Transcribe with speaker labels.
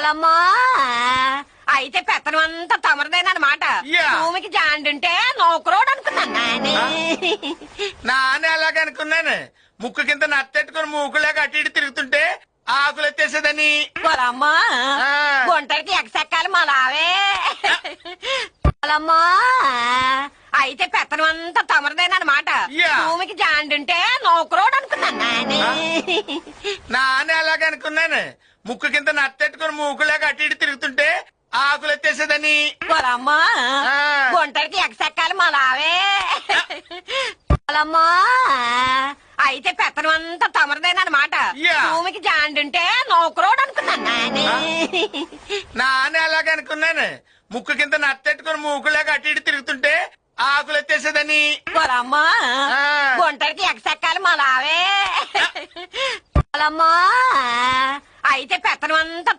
Speaker 1: అమ్మా అయితే పెత్తనం అంతా తమరదేనమాట. భూమికి జాండుంటే నౌకరోడు అనుకున్నాను నాని.
Speaker 2: నాన్న ఎలాగనుకున్నాను, ముక్కు కింద నత్తెట్టుకుని మూకులాగా అటు ఇటు తిరుగుతుంటే ఆకులు ఎత్తేసేదని.
Speaker 1: అమ్మా గుంటడికి ఎగసెక్కాలి మలావే. అమ్మా అయితే పెత్తనం అంతా తమరదేనమాట. భూమికి జాండుంటే నౌకరోడు అనుకున్నాను నాని.
Speaker 2: నాన్న ఎలాగనుకున్నాను, ముక్కు కింద నత్తెట్టుకుని మూకులాగా అటు ఇటు తిరుగుతుంటే ఆకులు ఎత్తేసేదని.
Speaker 1: అమ్మా గుంటడికి ఎగసెక్కాలి మలావే. అమ్మా అయితే పెత్తనం అంతా తమరదేనమాట. భూమికి జాండుంటే నౌకరోడు అనుకున్నాను నాని.
Speaker 2: నాన్న ఎలాగనుకున్నాను, ముక్కు కింద నత్తెట్టుకుని మూకులాగా అటు ఇటు తిరుగుతుంటే ఆకులు ఎత్తేసేదని.
Speaker 1: అమ్మా గుంటడికి ఎగసెక్కాలి మలావే. అమ్మా అయితే పెత్తనం అంతా